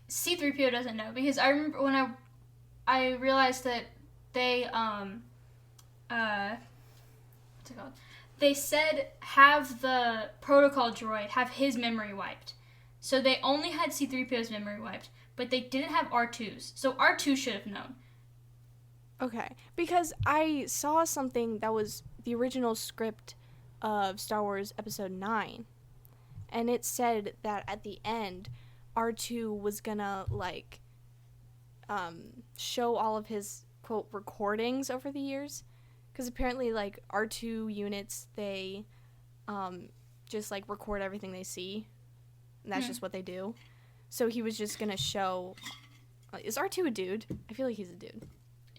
C-3PO doesn't know, because I remember when I realized that they what's it called? They said have the protocol droid have his memory wiped. So they only had C-3PO's memory wiped, but they didn't have R2's. So R2 should have known. Okay, because I saw something that was the original script of Star Wars Episode 9, and it said that at the end, R2 was gonna, like, show all of his, quote, recordings over the years, because apparently, like, R2 units, they, just, like, record everything they see, and that's just what they do. So he was just gonna show, is R2 a dude? I feel like he's a dude.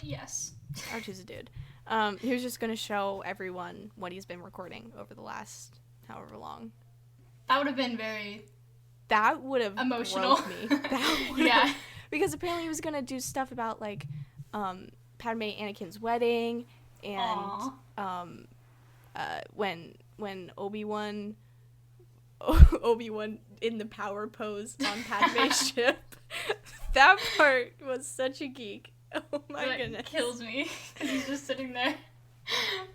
Yes. R2's a dude. He was just gonna show everyone what he's been recording over the last however long. That would have been very... That would have emotional. Broke me. Yeah. Because apparently he was gonna do stuff about, like, Padme Anakin's wedding, and when Obi-Wan in the power pose on Padme's ship. That part was such a geek. Oh my goodness. Kills me. Because he's just sitting there,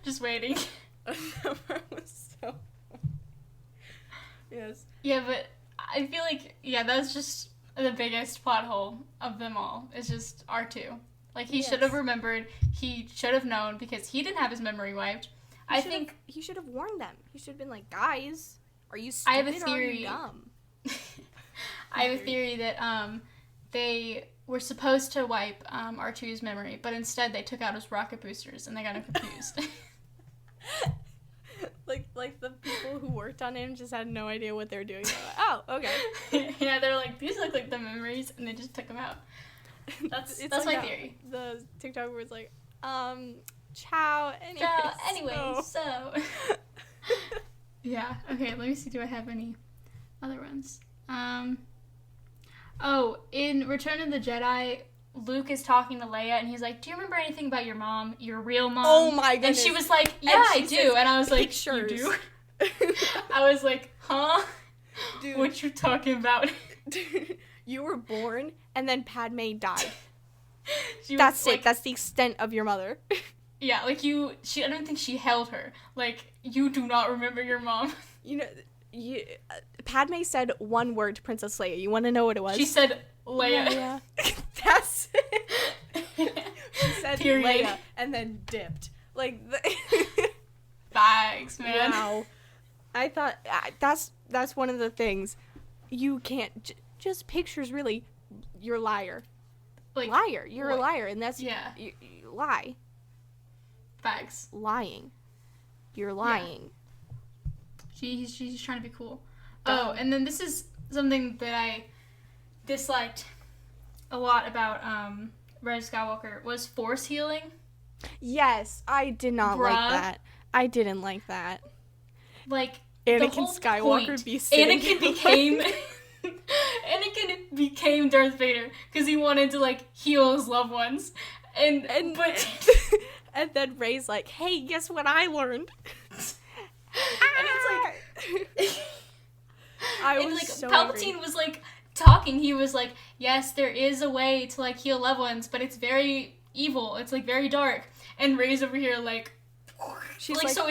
just waiting. That part was so... Yes. Yeah, but I feel like, that's just the biggest plot hole of them all. It's just R2. Like, he should have remembered. He should have known, because he didn't have his memory wiped. I think he should have warned them. He should have been like, guys, are you stupid? I have a theory. Or are you dumb? I have a theory that they were supposed to wipe R2's memory, but instead they took out his rocket boosters, and they got him confused. Like the people who worked on him just had no idea what they were doing. They were like, oh, okay. Yeah, they're like, these look like the memories, and they just took them out. That's like my theory. The TikTok was like, ciao, so. Yeah, okay, let me see, do I have any other ones? In Return of the Jedi, Luke is talking to Leia, and he's like, do you remember anything about your mom, your real mom? Oh my goodness. And she was like, yeah, I do. And I was like, you do? I was like, huh? Dude. What you talking about? Dude, you were born, and then Padme died. That's it. That's the extent of your mother. Yeah, like I don't think she held her. Like, you do not remember your mom. You know, Padme said one word to Princess Leia. You want to know what it was? She said, Leia. That's it. She said Period. Leia, and then dipped. Like, Thanks, man. Wow. I thought, that's one of the things. You can't, just pictures, really. You're a liar. Like, liar. You're a liar, and that's, you lie. Facts. Lying. You're lying. She's trying to be cool. Oh, and then this is something that I disliked a lot about Rise of Skywalker was force healing. Yes, I did not like that. I didn't like that. Like Anakin Skywalker Anakin became Darth Vader because he wanted to like heal his loved ones, and then Rey's like, "Hey, guess what I learned?" And it's like, so Palpatine angry. was like talking. He was like, "Yes, there is a way to like heal loved ones, but it's very evil. It's like very dark." And Rey's over here like, she's like, so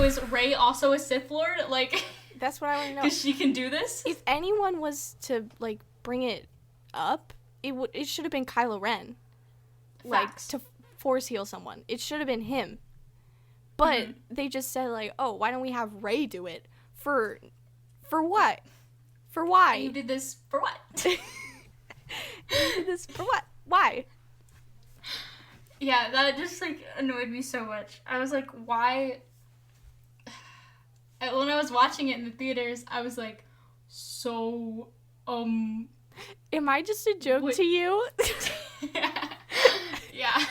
is Rey also a Sith Lord? Like, that's what I want to know. Because she can do this. If anyone was to like bring it up, it should have been Kylo Ren. Facts. Like to force heal someone. It should have been him. But they just said like, "Oh, why don't we have Rey do it?" For what? For why? And you did this for what? You did this for what? Why? Yeah, that just like annoyed me so much. I was like, why? When I was watching it in the theaters, I was like, so, am I just a joke to you? Yeah,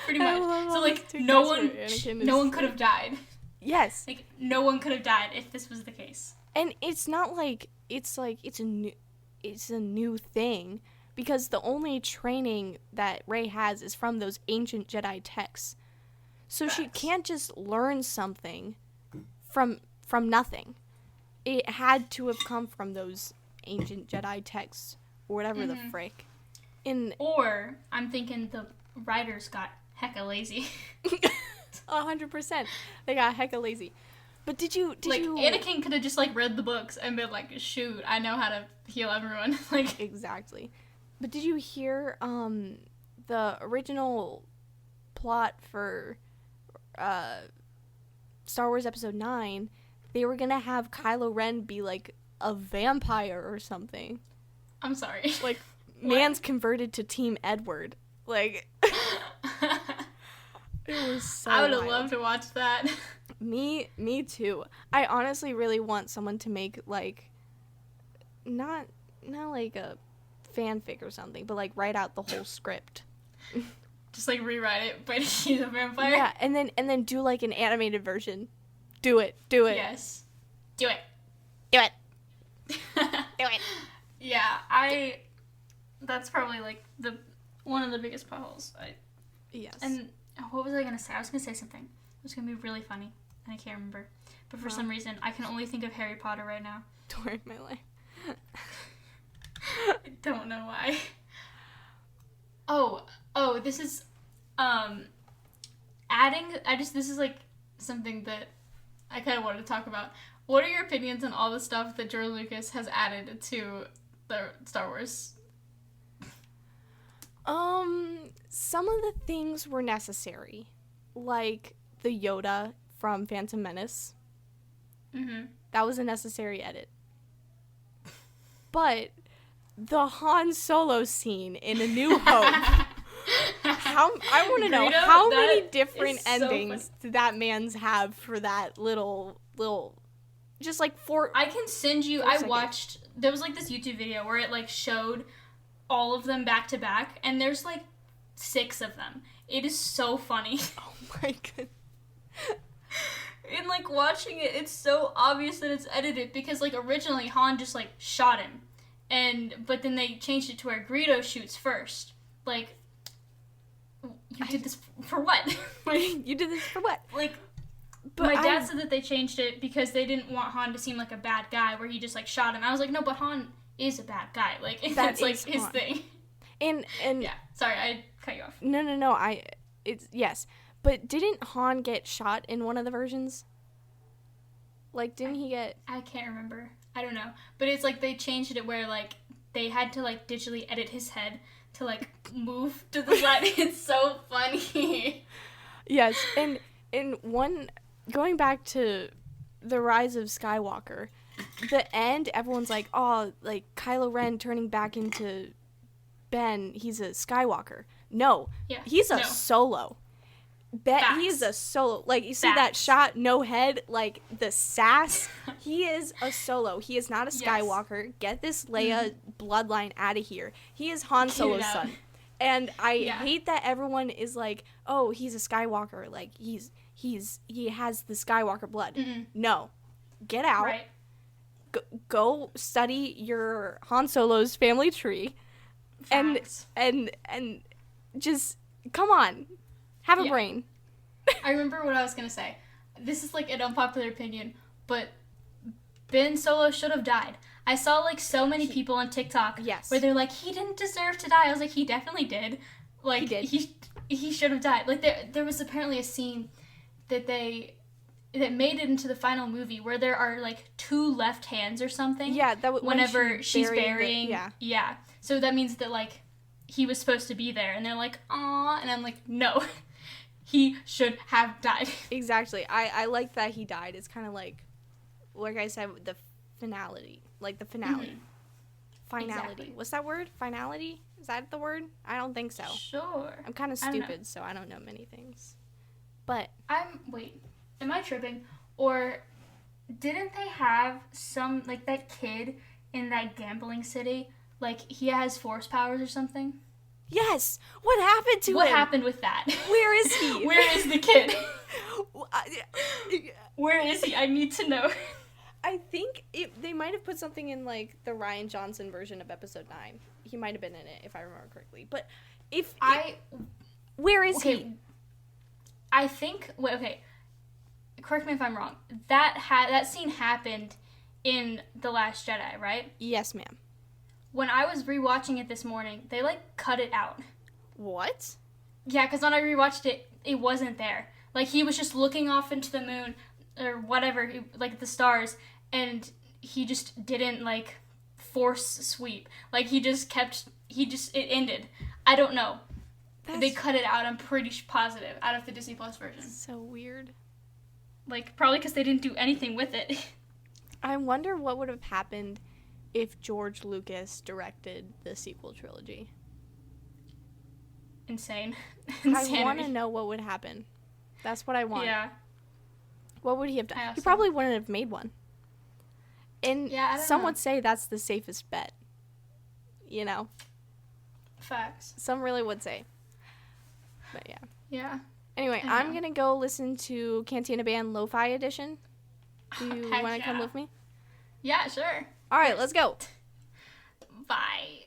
pretty much. So like, no one could have died. Yes. Like, no one could have died if this was the case. And it's not like it's a new thing, because the only training that Rey has is from those ancient Jedi texts. So she can't just learn something from nothing. It had to have come from those ancient Jedi texts or whatever the frick. Or I'm thinking the writers got hecka lazy. 100%. They got hecka lazy. But did you Anakin could have just like read the books and been like, shoot, I know how to heal everyone. Like, exactly. But did you hear the original plot for Star Wars Episode 9? They were gonna have Kylo Ren be like a vampire or something. I'm sorry. Like, man's converted to Team Edward. Like, it was so I would have loved to watch that. Me too. I honestly really want someone to make like not like a fanfic or something, but like write out the whole script. Just like rewrite it, but he's a vampire. Yeah, and then do like an animated version. Do it. Yes. Do it. Do it. Yeah, that's probably like one of the biggest potholes. Yes. And what was I gonna say? I was gonna say something. It was gonna be really funny, and I can't remember. But for some reason, I can only think of Harry Potter right now. Story of my life. I don't know why. Oh, this is this is like something that I kind of wanted to talk about. What are your opinions on all the stuff that George Lucas has added to the Star Wars? Some of the things were necessary, like the Yoda from Phantom Menace. Mm-hmm. That was a necessary edit. But the Han Solo scene in A New Hope. I want to know how many different endings did that man's have for that little just like 4 I can send you there was like this YouTube video where it like showed all of them back to back, and there's like 6 of them. It is so funny. Oh my god. And like watching it, it's so obvious that it's edited, because like originally Han just like shot him, but then they changed it to where Greedo shoots first. Like, you did this for what? You did this for what? Like, but my dad said that they changed it because they didn't want Han to seem like a bad guy where he just like shot him. I was like, no, but Han is a bad guy. Like, that's like his thing. And yeah, sorry, I cut you off. No. Yes. But didn't Han get shot in one of the versions? Like, didn't he get... I can't remember. I don't know. But it's like they changed it where, like, they had to, like, digitally edit his head to, like, move to the side. It's so funny. Yes, and one... Going back to The Rise of Skywalker, the end, everyone's like, oh, like, Kylo Ren turning back into Ben, he's a Skywalker. No. Yeah, he's a Solo. He is a solo. Like, you see that shot, no head, like, the sass. He is a solo. He is not a Skywalker. Yes. Get this Leia bloodline out of here. He is Han Solo's son. And I hate that everyone is like, oh, he's a Skywalker. Like, he has the Skywalker blood. Mm-mm. No. Get out. Right. Go study your Han Solo's family tree. Facts. And just, come on. Have a brain. I remember what I was going to say. This is, like, an unpopular opinion, but Ben Solo should have died. I saw, like, so many people on TikTok where they're like, he didn't deserve to die. I was like, he definitely did. Like, he should have died. Like, there was apparently a scene that made it into the final movie where there are, like, 2 left hands or something. Yeah, whenever she's burying. Yeah. So that means that, like, he was supposed to be there. And they're like, aw. And I'm like, no. He should have died. Exactly. I like that he died. It's kind of like I said, the finality. Like the finale. Mm-hmm. Finality. Exactly. What's that word? Finality? Is that the word? I don't think so. Sure. I'm kind of stupid, so I don't know many things. But. Wait. Am I tripping? Or didn't they have some, like, that kid in that gambling city? Like, he has force powers or something? Yes! What happened to him? What happened with that? Where is he? Where is the kid? Where is he? I need to know. I think they might have put something in, like, the Rian Johnson version of episode 9. He might have been in it, if I remember correctly. But where is he? I think, correct me if I'm wrong. That scene happened in The Last Jedi, right? Yes, ma'am. When I was rewatching it this morning, they, like, cut it out. What? Yeah, because when I rewatched it, it wasn't there. Like, he was just looking off into the moon, or whatever, like, the stars, and he just didn't, like, force sweep. Like, it ended. I don't know. They cut it out, I'm pretty positive, out of the Disney Plus version. So weird. Like, probably because they didn't do anything with it. I wonder what would have happened if George Lucas directed the sequel trilogy. Insane. I want to know what would happen. That's what I want. Yeah. What would he have done? He probably wouldn't have made one. And some would say that's the safest bet. You know? Facts. Some really would say. But yeah. Yeah. Anyway, I'm going to go listen to Cantina Band Lo-Fi Edition. Do you want to come with me? Yeah, sure. All right, let's go. Bye.